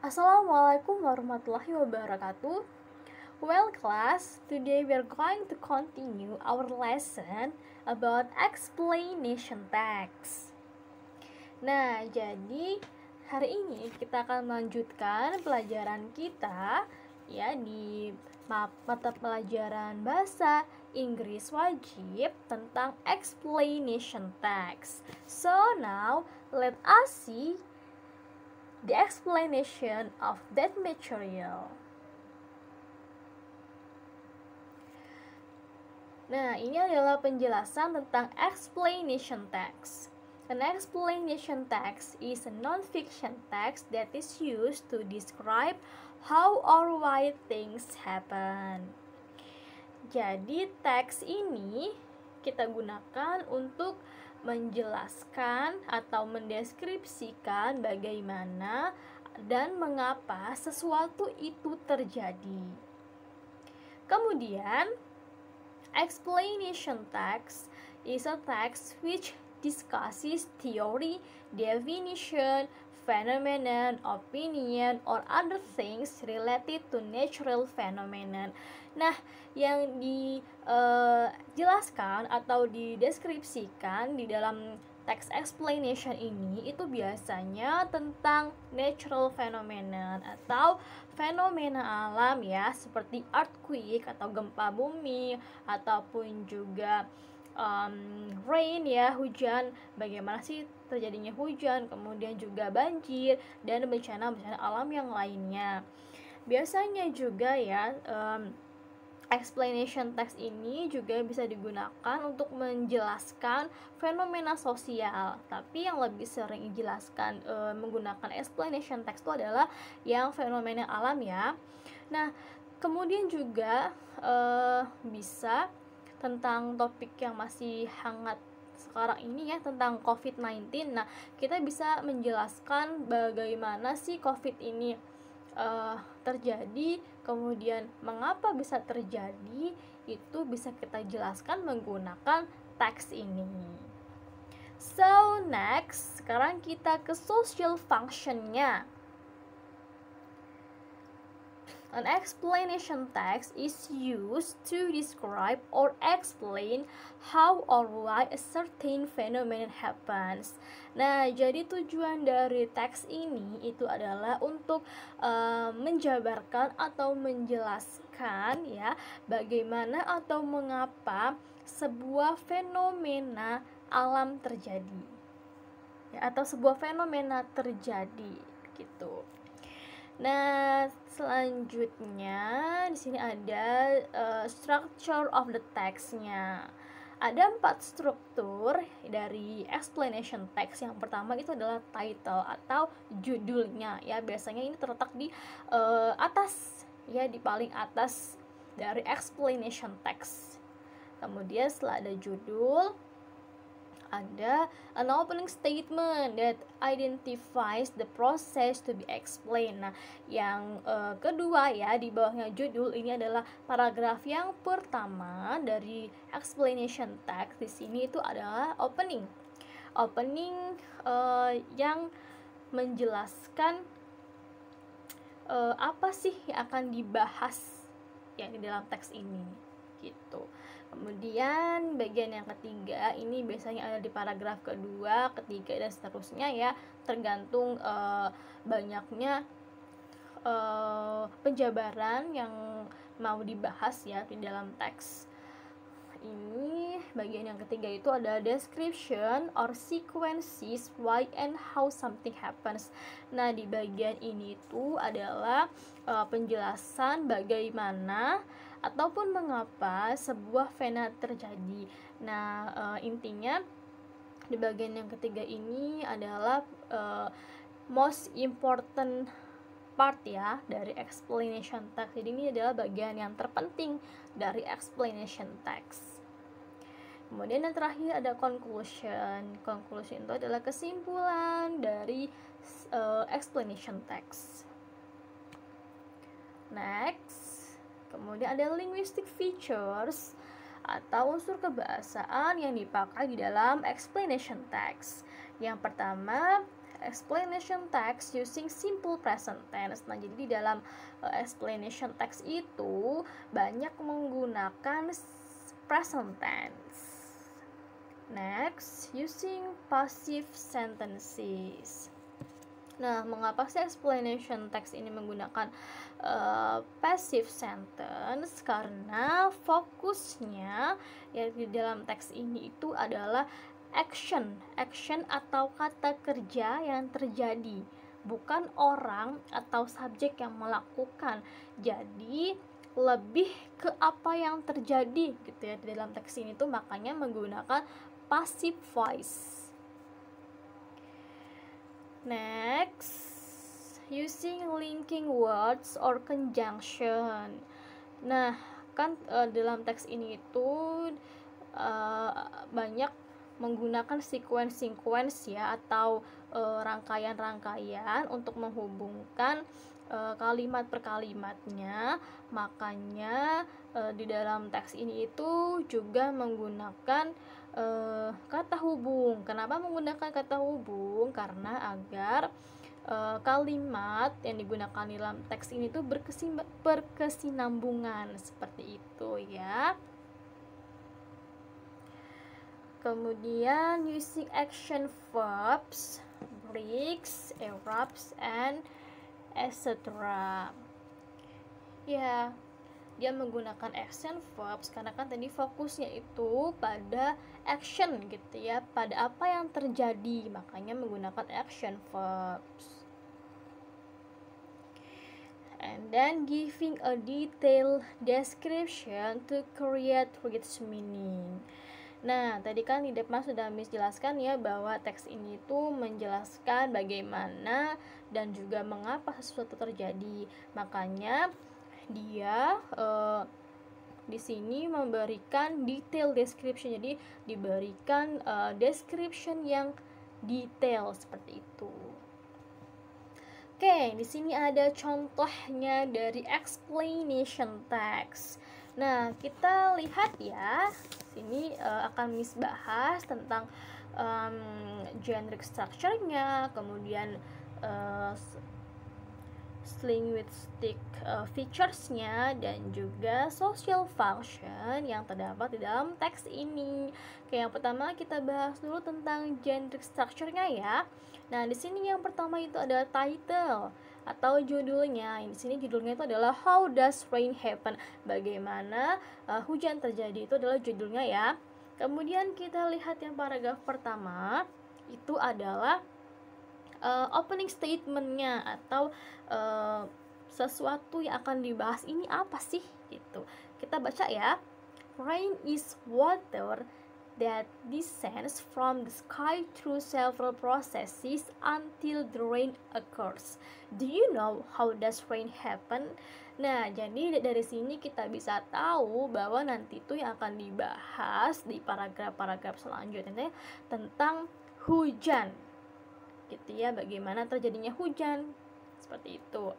Assalamualaikum warahmatullahi wabarakatuh. Well class, today we are going to continue our lesson about explanation text. Nah, jadi hari ini kita akan melanjutkan pelajaran kita ya di mata pelajaran bahasa Inggris wajib tentang explanation text. So now let us see the explanation of that material. Nah, ini adalah penjelasan tentang explanation text. An explanation text is a non-fiction text that is used to describe how or why things happen. Jadi, teks ini kita gunakan untuk menjelaskan atau mendeskripsikan bagaimana dan mengapa sesuatu itu terjadi. Kemudian, explanation text is a text which discusses theory, definition, phenomenon, opinion, or other things related to natural phenomenon. Nah, yang dijelaskan atau dideskripsikan di dalam text explanation ini itu biasanya tentang natural phenomenon atau fenomena alam ya, seperti earthquake atau gempa bumi, ataupun juga rain ya, hujan, bagaimana sih terjadinya hujan, kemudian juga banjir dan bencana-bencana alam yang lainnya. Biasanya juga ya explanation text ini juga bisa digunakan untuk menjelaskan fenomena sosial, tapi yang lebih sering dijelaskan menggunakan explanation text itu adalah yang fenomena alam ya. Nah, kemudian juga bisa tentang topik yang masih hangat sekarang ini ya, tentang COVID-19. Nah, kita bisa menjelaskan bagaimana sih COVID ini terjadi, kemudian mengapa bisa terjadi, itu bisa kita jelaskan menggunakan teks ini. So next, sekarang kita ke social function-nya. An explanation text is used to describe or explain how or why a certain phenomenon happens. Nah, jadi tujuan dari teks ini itu adalah untuk menjabarkan atau menjelaskan ya bagaimana atau mengapa sebuah fenomena alam terjadi ya, atau sebuah fenomena terjadi gitu. Nah, selanjutnya di sini ada structure of the text-nya. Ada 4 struktur dari explanation text. Yang pertama itu adalah title atau judulnya ya. Biasanya ini terletak di atas ya, di paling atas dari explanation text. Kemudian setelah ada judul, ada an opening statement that identifies the process to be explained. Nah, yang kedua ya, di bawahnya judul ini adalah paragraf yang pertama dari explanation text. Di sini itu adalah opening yang menjelaskan apa sih yang akan dibahas ya di dalam teks ini gitu. Kemudian bagian yang ketiga ini biasanya ada di paragraf kedua, ketiga, dan seterusnya ya, tergantung banyaknya penjabaran yang mau dibahas ya di dalam teks. Ini bagian yang ketiga itu ada description or sequences why and how something happens. Nah, di bagian ini itu adalah penjelasan bagaimana ataupun mengapa sebuah fenomena terjadi. Nah, intinya di bagian yang ketiga ini adalah most important part ya dari explanation text. Jadi ini adalah bagian yang terpenting dari explanation text. Kemudian yang terakhir ada conclusion. Conclusion itu adalah kesimpulan dari explanation text. Next, kemudian ada linguistic features atau unsur kebahasaan yang dipakai di dalam explanation text. Yang pertama explanation text using simple present tense. Nah, jadi di dalam explanation text itu banyak menggunakan present tense. Next, using passive sentences. Nah, mengapa sih explanation text ini menggunakan passive sentence? Karena fokusnya ya di dalam teks ini itu adalah action atau kata kerja yang terjadi, bukan orang atau subjek yang melakukan. Jadi lebih ke apa yang terjadi gitu ya di dalam teks ini tuh, makanya menggunakan passive voice. Next, using linking words or conjunction. Nah, kan dalam teks ini itu banyak menggunakan sequence ya, atau rangkaian-rangkaian untuk menghubungkan kalimat per kalimatnya. Makanya di dalam teks ini itu juga menggunakan kata hubung. Kenapa menggunakan kata hubung? Karena agar kalimat yang digunakan dalam teks ini tuh berkesinambungan, seperti itu ya. Kemudian using action verbs, breaks, erupts, and etc. Ya, dia menggunakan action verbs karena kan tadi fokusnya itu pada action gitu ya, pada apa yang terjadi, makanya menggunakan action verbs. And then giving a detailed description to create rich meaning. Nah, tadi kan di depan sudah Miss jelaskan ya bahwa teks ini tuh menjelaskan bagaimana dan juga mengapa sesuatu terjadi. Makanya dia di sini memberikan detail description. Jadi diberikan description yang detail seperti itu. Oke, di sini ada contohnya dari explanation text. Nah, kita lihat ya. Sini akan Miss bahas tentang generic structure-nya, kemudian linguistic features-nya, dan juga social function yang terdapat di dalam teks ini. Oke, yang pertama kita bahas dulu tentang generic structure-nya ya. Nah, di sini yang pertama itu ada title atau judulnya. Di sini judulnya itu adalah How Does Rain Happen? Bagaimana hujan terjadi, itu adalah judulnya ya. Kemudian kita lihat yang paragraf pertama itu adalah opening statement-nya atau sesuatu yang akan dibahas ini apa sih gitu. Kita baca ya. Rain is water that descends from the sky through several processes until the rain occurs. Do you know how does rain happen? Nah, jadi dari sini kita bisa tahu bahwa nanti itu yang akan dibahas di paragraf-paragraf selanjutnya tentang hujan. Gitu ya, bagaimana terjadinya hujan. Seperti itu.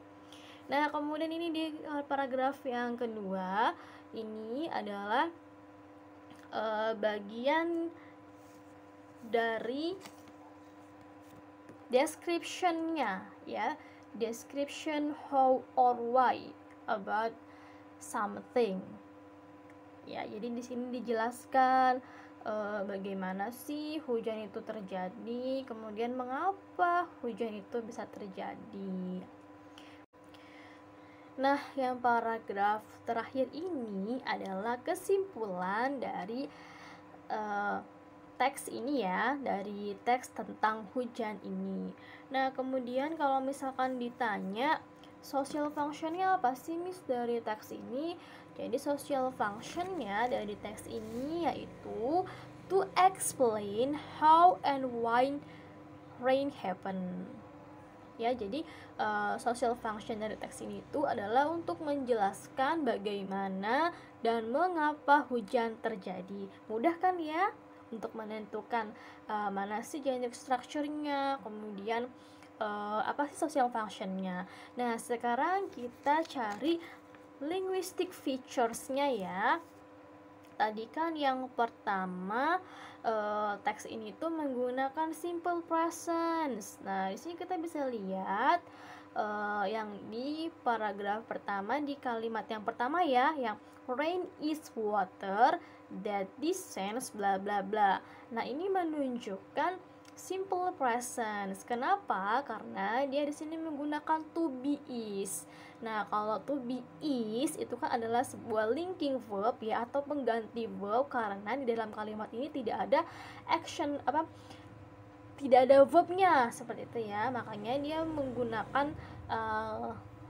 Nah, kemudian ini di paragraf yang kedua, ini adalah bagian dari description-nya ya, description how or why about something ya. Jadi di sini dijelaskan bagaimana sih hujan itu terjadi, kemudian mengapa hujan itu bisa terjadi. Nah, yang paragraf terakhir ini adalah kesimpulan dari teks ini ya, dari teks tentang hujan ini. Nah, kemudian kalau misalkan ditanya social function-nya apa sih Miss dari teks ini? Jadi social function-nya dari teks ini yaitu to explain how and why rain happen. Ya, jadi social function dari teks ini itu adalah untuk menjelaskan bagaimana dan mengapa hujan terjadi. Mudah kan ya untuk menentukan mana sih generic structure-nya, kemudian apa sih social function-nya. Nah, sekarang kita cari linguistic features-nya ya. tadi kan yang pertama teks ini tuh menggunakan simple present. Nah, di sini kita bisa lihat yang di paragraf pertama di kalimat yang pertama ya, yang rain is water that descends bla bla bla. Nah, ini menunjukkan simple present. Kenapa? Karena dia di sini menggunakan to be is. Nah, kalau to be is itu kan adalah sebuah linking verb ya, atau pengganti verb, karena di dalam kalimat ini tidak ada action tidak ada verbnya seperti itu ya. Makanya dia menggunakan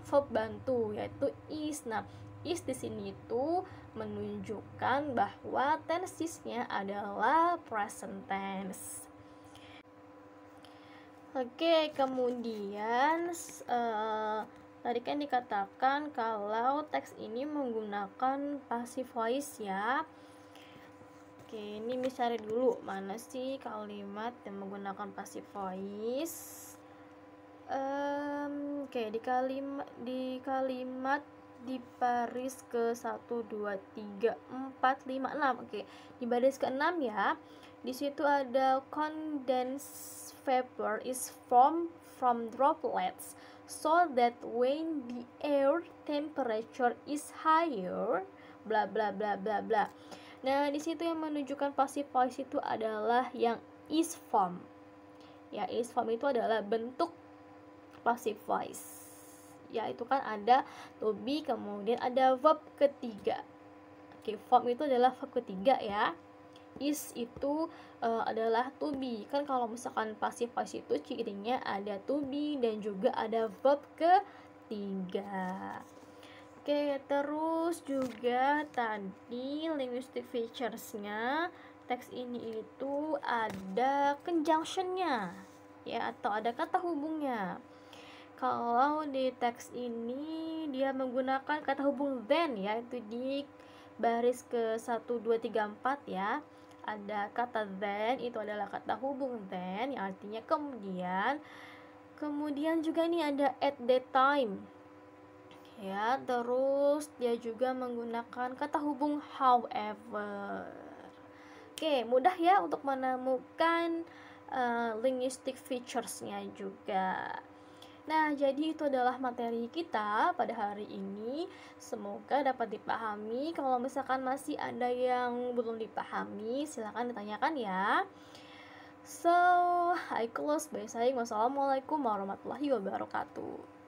verb bantu yaitu is. Nah, is di sini itu menunjukkan bahwa tensesnya adalah present tense. Oke, kemudian tadi kan dikatakan kalau teks ini menggunakan passive voice ya. Oke, ini bisa cari dulu mana sih kalimat yang menggunakan passive voice. Oke, di kalimat di baris ke 1 2 3 4 5 6. Oke, di baris ke-6 ya. Di situ ada condensed vapor is formed from droplets so that when the air temperature is higher bla bla bla bla bla. Nah, di situ yang menunjukkan passive voice itu adalah yang is form. Ya, is form itu adalah bentuk passive voice. Ya, itu kan ada to be, kemudian ada verb ketiga. Oke, form itu adalah verb ketiga ya. Is itu adalah to be. Kan kalau misalkan passive voice itu cirinya ada to be dan juga ada verb ketiga. Oke, terus juga tadi linguistic features-nya teks ini itu ada conjunction-nya ya, atau ada kata hubungnya. Kalau di teks ini dia menggunakan kata hubung then ya, itu di baris ke 1 2 3 4 ya. Ada kata then, itu adalah kata hubung then yang artinya kemudian. Kemudian juga ini ada at that time ya, terus dia juga menggunakan kata hubung however. Oke, mudah ya untuk menemukan linguistic features-nya juga. Nah, jadi itu adalah materi kita pada hari ini. Semoga dapat dipahami. Kalau misalkan masih ada yang belum dipahami, silahkan ditanyakan ya. So, I close by saying wassalamualaikum warahmatullahi wabarakatuh.